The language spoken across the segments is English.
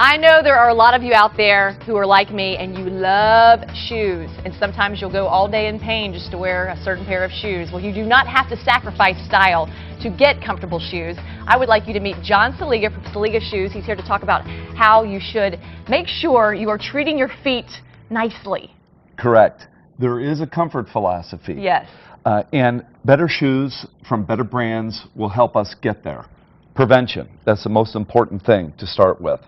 I know there are a lot of you out there who are like me and you love shoes, and sometimes you'll go all day in pain just to wear a certain pair of shoes. Well, you do not have to sacrifice style to get comfortable shoes. I would like you to meet John Seliga from Seliga Shoes. He's here to talk about how you should make sure you are treating your feet nicely. Correct. There is a comfort philosophy. Yes. And better shoes from better brands will help us get there. Prevention, that's the most important thing to start with.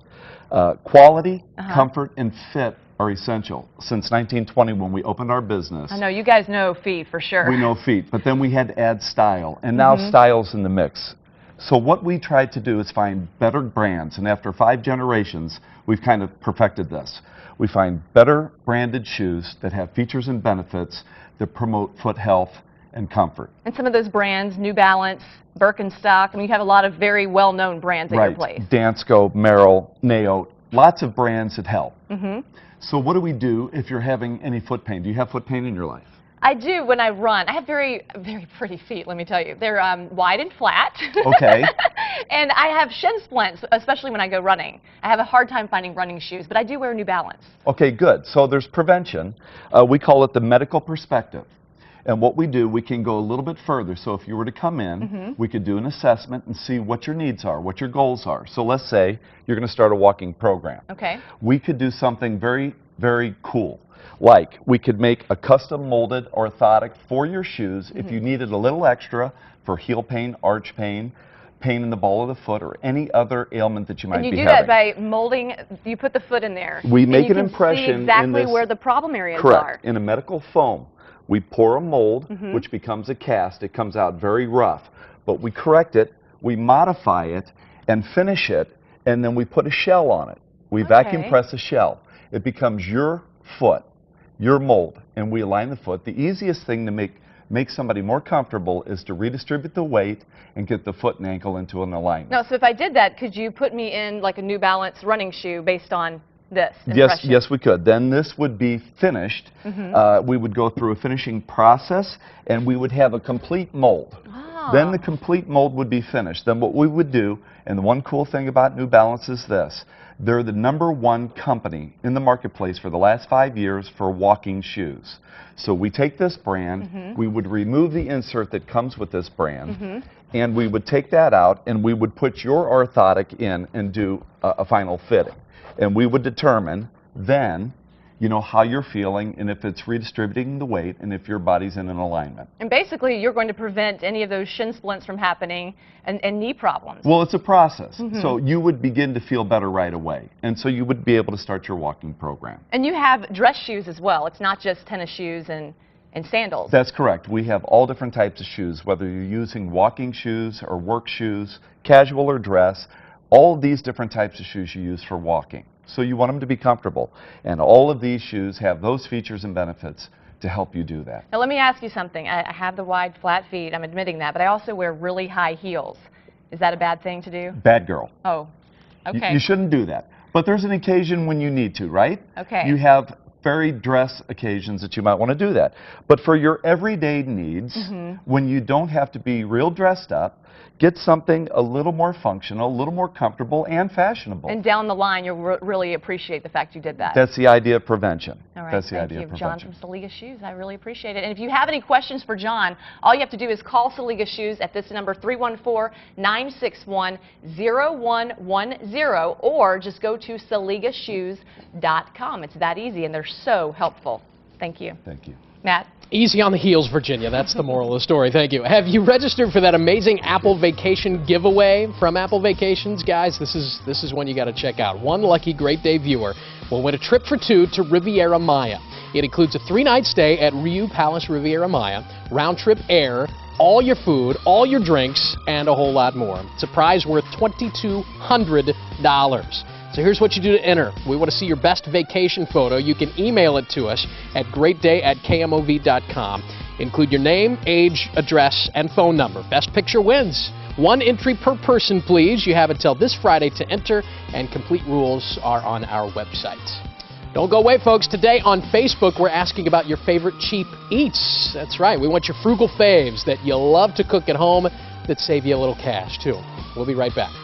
Quality, comfort, and fit are essential. Since 1920, when we opened our business. I know, you guys know feet for sure. We know feet, but then we had to add style, and now style's in the mix. So what we tried to do is find better brands, and after 5 generations, we've kind of perfected this. We find better branded shoes that have features and benefits that promote foot health and comfort. And some of those brands, New Balance, Birkenstock, I mean, you have a lot of very well-known brands at your place. Dansko, Merrell, Nao, lots of brands that help. So what do we do if you're having any foot pain? Do you have foot pain in your life? I do when I run. I have very, very pretty feet, let me tell you. They're wide and flat. Okay. And I have shin splints, especially when I go running. I have a hard time finding running shoes, but I do wear New Balance. Okay, good. So there's prevention. We call it the medical perspective. And what we do, we can go a little bit further. So if you were to come in, we could do an assessment and see what your needs are, what your goals are. So let's say you're going to start a walking program. Okay. We could do something very, very cool. Like we could make a custom molded orthotic for your shoes if you needed a little extra for heel pain, arch pain, pain in the ball of the foot, or any other ailment that you might be having. And you do that by molding, you put the foot in there. We make an impression see exactly in this, where the problem areas correct, are. in a medical foam. We pour a mold, which becomes a cast. It comes out very rough. But we correct it, we modify it, and finish it, and then we put a shell on it. We vacuum press a shell. It becomes your foot, your mold, and we align the foot. The easiest thing to make somebody more comfortable is to redistribute the weight and get the foot and ankle into an alignment. No, so if I did that, could you put me in like a New Balance running shoe based on this impression? Yes, we could. Then this would be finished. We would go through a finishing process, and we would have a complete mold. Then the complete mold would be finished. Then what we would do, and the one cool thing about New Balance is this, they're the #1 company in the marketplace for the last 5 years for walking shoes. So we take this brand, we would remove the insert that comes with this brand, and we would take that out, and we would put your orthotic in and do a final fitting. And we would determine then, you know, how you're feeling and if it's redistributing the weight and if your body's in an alignment. And basically, you're going to prevent any of those shin splints from happening and knee problems. Well, it's a process. So you would begin to feel better right away. And so you would be able to start your walking program. And you have dress shoes as well. It's not just tennis shoes and sandals. That's correct. We have all different types of shoes, whether you're using walking shoes or work shoes, casual or dress. All of these different types of shoes you use for walking. So you want them to be comfortable. And all of these shoes have those features and benefits to help you do that. Now let me ask you something. I have the wide, flat feet. I'm admitting that. But I also wear really high heels. Is that a bad thing to do? Bad girl. Oh, okay. You shouldn't do that. But there's an occasion when you need to, right? Okay. You have very dress occasions that you might want to do that. But for your everyday needs, when you don't have to be real dressed up, get something a little more functional, a little more comfortable, and fashionable. And down the line, you'll really appreciate the fact you did that. That's the idea of prevention. All right, That's the thank idea you, of prevention. John from Seliga Shoes. I really appreciate it. And if you have any questions for John, all you have to do is call Seliga Shoes at this number, 314-961-0110, or just go to seligashoes.com. It's that easy, and they're so helpful. Thank you. Thank you. Matt? Easy on the heels, Virginia. That's the moral of the story. Thank you. Have you registered for that amazing Apple Vacation giveaway from Apple Vacations? Guys, this is one you got to check out. One lucky Great Day viewer will win a trip for 2 to Riviera Maya. It includes a 3-night stay at Riu Palace Riviera Maya, round-trip air, all your food, all your drinks, and a whole lot more. It's a prize worth $2,200. So here's what you do to enter. We want to see your best vacation photo. You can email it to us at greatday@kmov.com. Include your name, age, address, and phone number. Best picture wins. 1 entry per person, please. You have until this Friday to enter, and complete rules are on our website. Don't go away, folks. Today on Facebook, we're asking about your favorite cheap eats. That's right. We want your frugal faves that you love to cook at home that save you a little cash, too. We'll be right back.